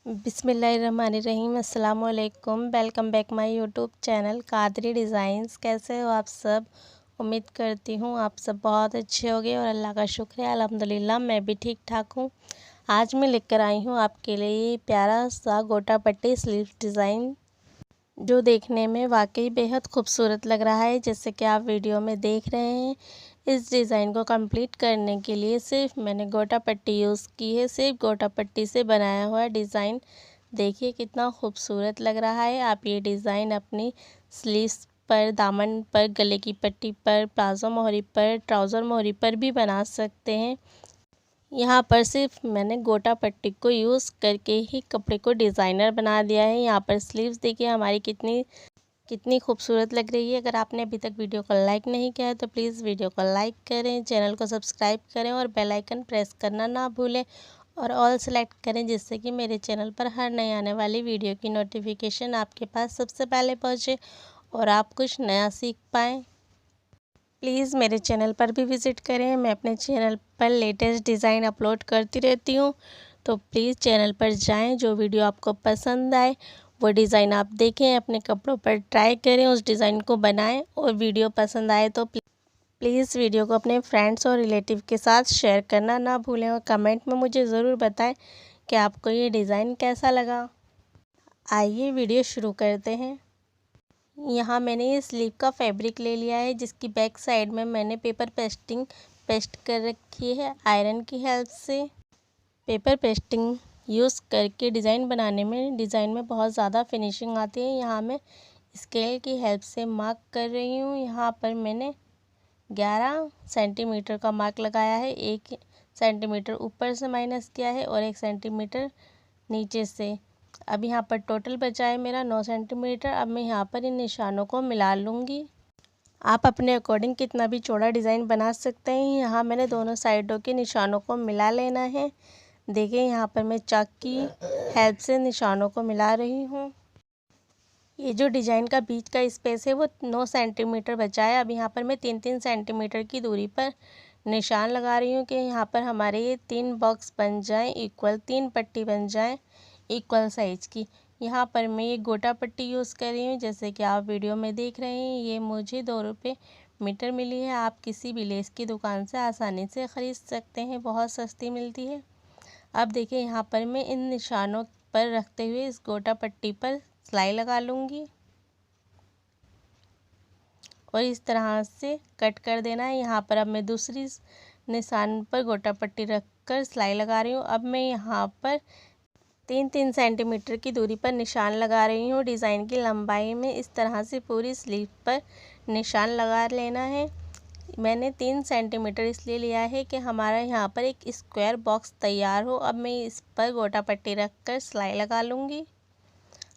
बिस्मिल्लाहिर्रहमानिर्रहीम अस्सलाम वालेकुम। Welcome back my YouTube channel Qadri designs. कैसे हो आप सब? उम्मीद करती हूँ आप सब बहुत अच्छे होंगे और अल्लाह का शुक्र है अल्हम्दुलिल्लाह मैं भी ठीक ठाक हूँ। आज मैं लेकर आई हूँ आपके लिए प्यारा सा गोटा पट्टी स्लीव डिज़ाइन, जो देखने में वाकई बेहद खूबसूरत लग रहा है, जैसे कि आप वीडियो में देख रहे हैं। इस डिज़ाइन को कंप्लीट करने के लिए सिर्फ मैंने गोटा पट्टी यूज़ की है। सिर्फ गोटा पट्टी से बनाया हुआ डिज़ाइन देखिए कितना खूबसूरत लग रहा है। आप ये डिज़ाइन अपनी स्लीव्स पर, दामन पर, गले की पट्टी पर, प्लाजो मोहरी पर, ट्राउज़र मोहरी पर भी बना सकते हैं। यहाँ पर सिर्फ मैंने गोटा पट्टी को यूज़ करके ही कपड़े को डिज़ाइनर बना दिया है। यहाँ पर स्लीव्स देखिए हमारी कितनी खूबसूरत लग रही है। अगर आपने अभी तक वीडियो को लाइक नहीं किया है तो प्लीज़ वीडियो को लाइक करें, चैनल को सब्सक्राइब करें और बेल आइकन प्रेस करना ना भूलें और ऑल सेलेक्ट करें, जिससे कि मेरे चैनल पर हर नई आने वाली वीडियो की नोटिफिकेशन आपके पास सबसे पहले पहुंचे और आप कुछ नया सीख पाएँ। प्लीज़ मेरे चैनल पर भी विज़िट करें। मैं अपने चैनल पर लेटेस्ट डिज़ाइन अपलोड करती रहती हूँ, तो प्लीज़ चैनल पर जाएं। जो वीडियो आपको पसंद आए वो डिज़ाइन आप देखें, अपने कपड़ों पर ट्राई करें, उस डिज़ाइन को बनाएं और वीडियो पसंद आए तो प्लीज़ वीडियो को अपने फ्रेंड्स और रिलेटिव के साथ शेयर करना ना भूलें और कमेंट में मुझे ज़रूर बताएं कि आपको ये डिज़ाइन कैसा लगा। आइए वीडियो शुरू करते हैं। यहाँ मैंने ये स्लीव का फैब्रिक ले लिया है, जिसकी बैक साइड में मैंने पेपर पेस्ट कर रखी है आयरन की हेल्प से। पेपर पेस्टिंग यूज़ करके डिज़ाइन बनाने में बहुत ज़्यादा फिनिशिंग आती है। यहाँ मैं स्केल की हेल्प से मार्क कर रही हूँ। यहाँ पर मैंने 11 सेंटीमीटर का मार्क लगाया है। 1 सेंटीमीटर ऊपर से माइनस किया है और 1 सेंटीमीटर नीचे से। अब यहाँ पर टोटल बचा है मेरा 9 सेंटीमीटर। अब मैं यहाँ पर इन निशानों को मिला लूँगी। आप अपने अकॉर्डिंग कितना भी चौड़ा डिज़ाइन बना सकते हैं। यहाँ मैंने दोनों साइडों के निशानों को मिला लेना है। देखिए यहाँ पर मैं चाक की हेल्प से निशानों को मिला रही हूँ। ये जो डिज़ाइन का बीच का स्पेस है वो 9 सेंटीमीटर बचा है। अब यहाँ पर मैं 3-3 सेंटीमीटर की दूरी पर निशान लगा रही हूँ कि यहाँ पर हमारे ये 3 बॉक्स बन जाएं, इक्वल 3 पट्टी बन जाएं इक्वल साइज़ की। यहाँ पर मैं ये गोटा पट्टी यूज़ कर रही हूँ, जैसे कि आप वीडियो में देख रहे हैं। ये मुझे 2 रुपये मीटर मिली है। आप किसी भी लेस की दुकान से आसानी से ख़रीद सकते हैं, बहुत सस्ती मिलती है। अब देखिए यहाँ पर मैं इन निशानों पर रखते हुए इस गोटा पट्टी पर सिलाई लगा लूँगी और इस तरह से कट कर देना है। यहाँ पर अब मैं दूसरी निशान पर गोटा पट्टी रखकर सिलाई लगा रही हूँ। अब मैं यहाँ पर 3-3 सेंटीमीटर की दूरी पर निशान लगा रही हूँ। डिज़ाइन की लंबाई में इस तरह से पूरी स्लीव पर निशान लगा लेना है। मैंने 3 सेंटीमीटर इसलिए लिया है कि हमारा यहाँ पर एक स्क्वायर बॉक्स तैयार हो। अब मैं इस पर गोटा पट्टी रखकर सिलाई लगा लूँगी।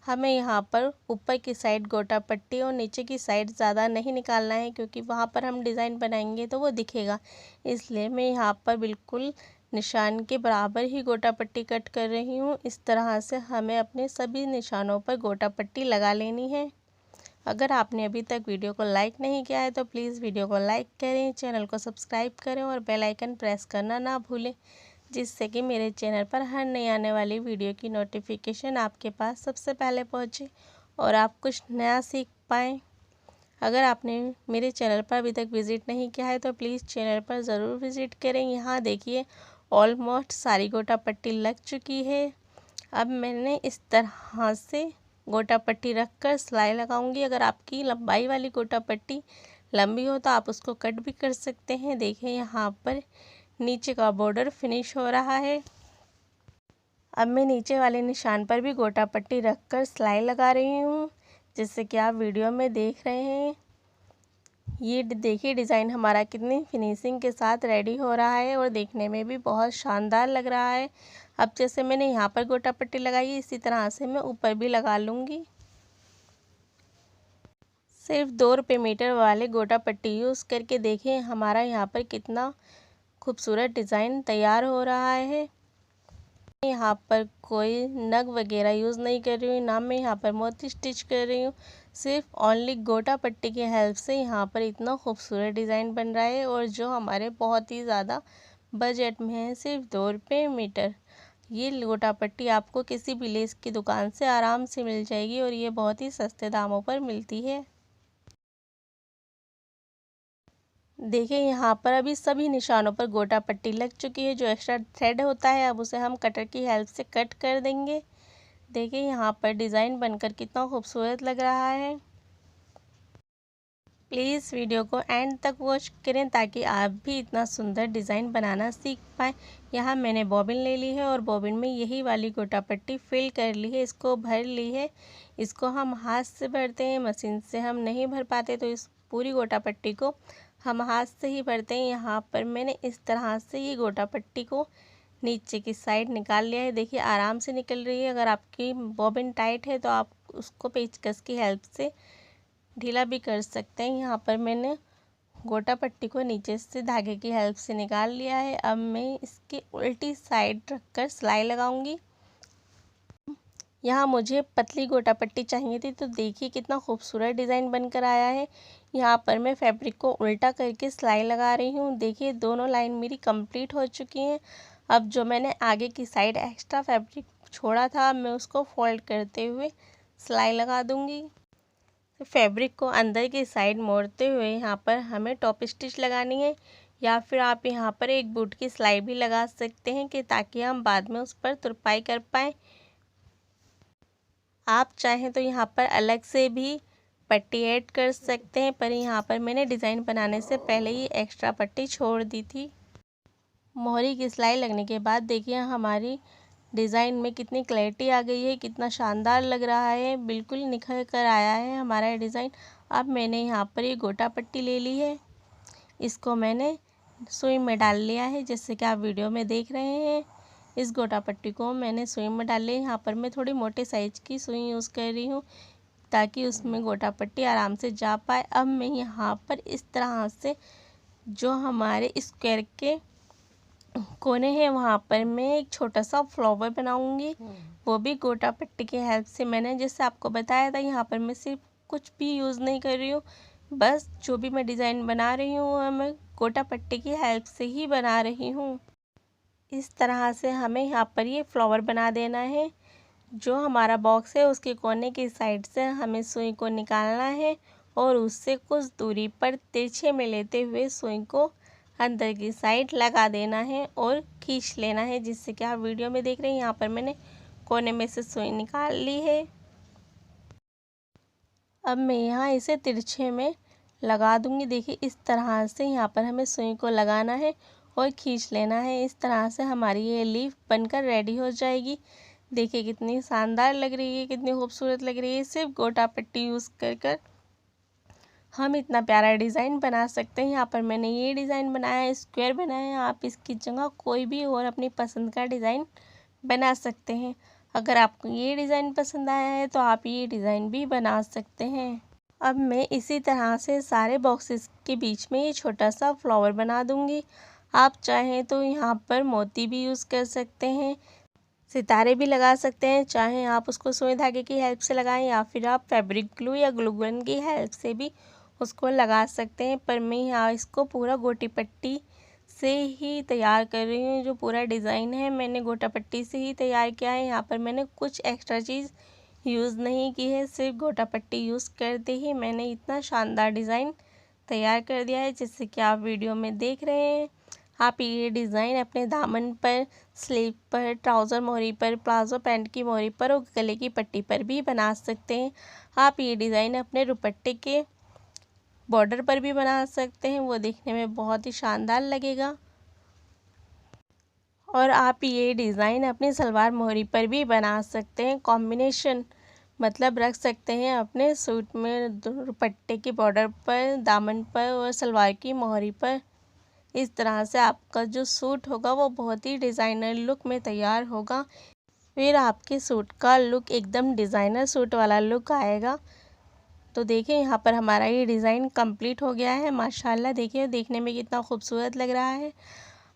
हमें यहाँ पर ऊपर की साइड गोटा पट्टी और नीचे की साइड ज़्यादा नहीं निकालना है, क्योंकि वहाँ पर हम डिज़ाइन बनाएंगे तो वो दिखेगा। इसलिए मैं यहाँ पर बिल्कुल निशान के बराबर ही गोटा पट्टी कट कर रही हूँ। इस तरह से हमें अपने सभी निशानों पर गोटा पट्टी लगा लेनी है। अगर आपने अभी तक वीडियो को लाइक नहीं किया है तो प्लीज़ वीडियो को लाइक करें, चैनल को सब्सक्राइब करें और बेल आइकन प्रेस करना ना भूलें, जिससे कि मेरे चैनल पर हर नई आने वाली वीडियो की नोटिफिकेशन आपके पास सबसे पहले पहुंचे और आप कुछ नया सीख पाएँ। अगर आपने मेरे चैनल पर अभी तक विज़िट नहीं किया है तो प्लीज़ चैनल पर ज़रूर विज़िट करें। यहाँ देखिए ऑलमोस्ट सारी गोटा पट्टी लग चुकी है। अब मैंने इस तरह से गोटा पट्टी रखकर सिलाई लगाऊंगी। अगर आपकी लंबाई वाली गोटा पट्टी लंबी हो तो आप उसको कट भी कर सकते हैं। देखिए यहाँ पर नीचे का बॉर्डर फिनिश हो रहा है। अब मैं नीचे वाले निशान पर भी गोटा पट्टी रखकर सिलाई लगा रही हूँ, जैसे कि आप वीडियो में देख रहे हैं। ये देखिए डिज़ाइन हमारा कितनी फिनिशिंग के साथ रेडी हो रहा है और देखने में भी बहुत शानदार लग रहा है। अब जैसे मैंने यहाँ पर गोटा पट्टी लगाई है, इसी तरह से मैं ऊपर भी लगा लूँगी। सिर्फ 2 रुपये मीटर वाले गोटा पट्टी यूज़ करके देखें हमारा यहाँ पर कितना खूबसूरत डिज़ाइन तैयार हो रहा है। यहाँ पर कोई नग वगैरह यूज़ नहीं कर रही हूँ, ना मैं यहाँ पर मोती स्टिच कर रही हूँ। सिर्फ ओनली गोटा पट्टी की हेल्प से यहाँ पर इतना खूबसूरत डिज़ाइन बन रहा है और जो हमारे बहुत ही ज़्यादा बजट में है, सिर्फ 2 रुपये मीटर। ये गोटा पट्टी आपको किसी भी लेस की दुकान से आराम से मिल जाएगी और ये बहुत ही सस्ते दामों पर मिलती है। देखिए यहाँ पर अभी सभी निशानों पर गोटा पट्टी लग चुकी है। जो एक्स्ट्रा थ्रेड होता है अब उसे हम कटर की हेल्प से कट कर देंगे। देखिए यहाँ पर डिज़ाइन बनकर कितना खूबसूरत लग रहा है। प्लीज़ वीडियो को एंड तक वॉच करें ताकि आप भी इतना सुंदर डिज़ाइन बनाना सीख पाएँ। यहाँ मैंने बॉबिन ले ली है और बॉबिन में यही वाली गोटा पट्टी फिल कर ली है, इसको भर ली है। इसको हम हाथ से भरते हैं, मशीन से हम नहीं भर पाते, तो इस पूरी गोटा पट्टी को हम हाथ से ही भरते हैं। यहाँ पर मैंने इस तरह से ये गोटा पट्टी को नीचे की साइड निकाल लिया है। देखिए आराम से निकल रही है। अगर आपकी बॉबिन टाइट है तो आप उसको पेचकस की हेल्प से ढीला भी कर सकते हैं। यहाँ पर मैंने गोटा पट्टी को नीचे से धागे की हेल्प से निकाल लिया है। अब मैं इसकी उल्टी साइड रखकर सिलाई लगाऊंगी। यहाँ मुझे पतली गोटा पट्टी चाहिए थी, तो देखिए कितना खूबसूरत डिज़ाइन बनकर आया है। यहाँ पर मैं फैब्रिक को उल्टा करके सिलाई लगा रही हूँ। देखिए दोनों लाइन मेरी कंप्लीट हो चुकी हैं। अब जो मैंने आगे की साइड एक्स्ट्रा फैब्रिक छोड़ा था, मैं उसको फोल्ड करते हुए सिलाई लगा दूँगी। फैब्रिक को अंदर की साइड मोड़ते हुए यहाँ पर हमें टॉप स्टिच लगानी है, या फिर आप यहाँ पर एक बूट की सिलाई भी लगा सकते हैं कि ताकि हम बाद में उस पर तुरपाई कर पाएँ। आप चाहें तो यहाँ पर अलग से भी पट्टी ऐड कर सकते हैं, पर यहाँ पर मैंने डिज़ाइन बनाने से पहले ही एक्स्ट्रा पट्टी छोड़ दी थी। मोहरी की सिलाई लगने के बाद देखिए हमारी डिज़ाइन में कितनी क्लैरिटी आ गई है, कितना शानदार लग रहा है, बिल्कुल निखर कर आया है हमारा डिज़ाइन। अब मैंने यहाँ पर ये गोटा पट्टी ले ली है, इसको मैंने सुई में डाल लिया है, जैसे कि आप वीडियो में देख रहे हैं। इस गोटा पट्टी को मैंने सुई में डाल लिया। यहाँ पर मैं थोड़ी मोटे साइज़ की सुई यूज़ कर रही हूँ ताकि उसमें गोटा पट्टी आराम से जा पाए। अब मैं यहाँ पर इस तरह से जो हमारे स्क्वायर के कोने हैं वहाँ पर मैं एक छोटा सा फ्लावर बनाऊंगी, वो भी गोटा पट्टी की हेल्प से। मैंने जैसे आपको बताया था, यहाँ पर मैं सिर्फ कुछ भी यूज़ नहीं कर रही हूँ, बस जो भी मैं डिज़ाइन बना रही हूँ मैं गोटा पट्टी की हेल्प से ही बना रही हूँ। इस तरह से हमें यहाँ पर ये फ्लावर बना देना है। जो हमारा बॉक्स है उसके कोने की साइड से हमें सुई को निकालना है और उससे कुछ दूरी पर तिरछे में लेते हुए सुई को अंदर की साइड लगा देना है और खींच लेना है, जिससे कि आप वीडियो में देख रहे हैं। यहाँ पर मैंने कोने में से सुई निकाल ली है। अब मैं यहाँ इसे तिरछे में लगा दूंगी। देखिए इस तरह से यहाँ पर हमें सुई को लगाना है और खींच लेना है। इस तरह से हमारी ये लीफ बनकर रेडी हो जाएगी। देखिए कितनी शानदार लग रही है, कितनी खूबसूरत लग रही है। सिर्फ गोटा पट्टी यूज़ कर हम इतना प्यारा डिज़ाइन बना सकते हैं। यहाँ पर मैंने ये डिज़ाइन बनाया है, स्क्वायर बनाया है। आप इसकी जगह कोई भी और अपनी पसंद का डिज़ाइन बना सकते हैं। अगर आपको ये डिज़ाइन पसंद आया है तो आप ये डिज़ाइन भी बना सकते हैं। अब मैं इसी तरह से सारे बॉक्सेस के बीच में ये छोटा सा फ्लावर बना दूँगी। आप चाहें तो यहाँ पर मोती भी यूज़ कर सकते हैं, सितारे भी लगा सकते हैं। चाहें आप उसको सुई धागे की हेल्प से लगाएं या फिर आप फैब्रिक ग्लू या ग्लू गन की हेल्प से भी उसको लगा सकते हैं। पर मैं यहाँ इसको पूरा गोटी पट्टी से ही तैयार कर रही हूँ। जो पूरा डिज़ाइन है मैंने गोटा पट्टी से ही तैयार किया है। यहाँ पर मैंने कुछ एक्स्ट्रा चीज़ यूज़ नहीं की है, सिर्फ गोटा पट्टी यूज़ करते ही मैंने इतना शानदार डिज़ाइन तैयार कर दिया है, जैसे कि आप वीडियो में देख रहे हैं। आप ये डिज़ाइन अपने दामन पर, स्लीव पर, ट्राउज़र मोहरी पर, प्लाजो पैंट की मोहरी पर और गले की पट्टी पर भी बना सकते हैं। आप ये डिज़ाइन अपने दुपट्टे के बॉर्डर पर भी बना सकते हैं, वो देखने में बहुत ही शानदार लगेगा। और आप ये डिज़ाइन अपनी सलवार मोहरी पर भी बना सकते हैं। कॉम्बिनेशन मतलब रख सकते हैं अपने सूट में, दुपट्टे के बॉर्डर पर, दामन पर और सलवार की मोहरी पर। इस तरह से आपका जो सूट होगा वो बहुत ही डिज़ाइनर लुक में तैयार होगा। फिर आपके सूट का लुक एकदम डिज़ाइनर सूट वाला लुक आएगा। तो देखिए यहाँ पर हमारा ये डिज़ाइन कंप्लीट हो गया है। माशाल्लाह देखिए देखने में कितना खूबसूरत लग रहा है।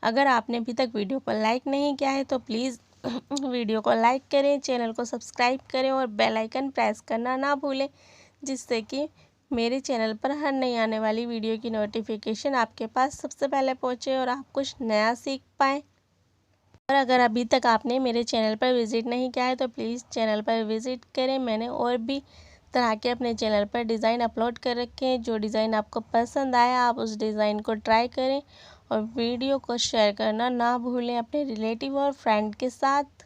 अगर आपने अभी तक वीडियो को लाइक नहीं किया है तो प्लीज़ वीडियो को लाइक करें, चैनल को सब्सक्राइब करें और बेल आइकन प्रेस करना ना भूलें, जिससे कि मेरे चैनल पर हर नई आने वाली वीडियो की नोटिफिकेशन आपके पास सबसे पहले पहुंचे और आप कुछ नया सीख पाएँ। और अगर अभी तक आपने मेरे चैनल पर विज़िट नहीं किया है तो प्लीज़ चैनल पर विज़िट करें। मैंने और भी तरह के अपने चैनल पर डिज़ाइन अपलोड कर रखे हैं। जो डिज़ाइन आपको पसंद आया आप उस डिज़ाइन को ट्राई करें और वीडियो को शेयर करना ना भूलें अपने रिलेटिव और फ्रेंड के साथ।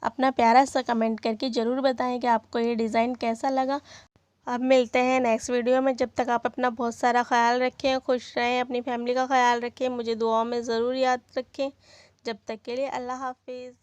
अपना प्यारा सा कमेंट करके ज़रूर बताएं कि आपको ये डिज़ाइन कैसा लगा। अब मिलते हैं नेक्स्ट वीडियो में। जब तक आप अपना बहुत सारा ख्याल रखें, खुश रहें, अपनी फैमिली का ख्याल रखें, मुझे दुआओं में ज़रूर याद रखें। जब तक के लिए अल्लाह हाफिज़।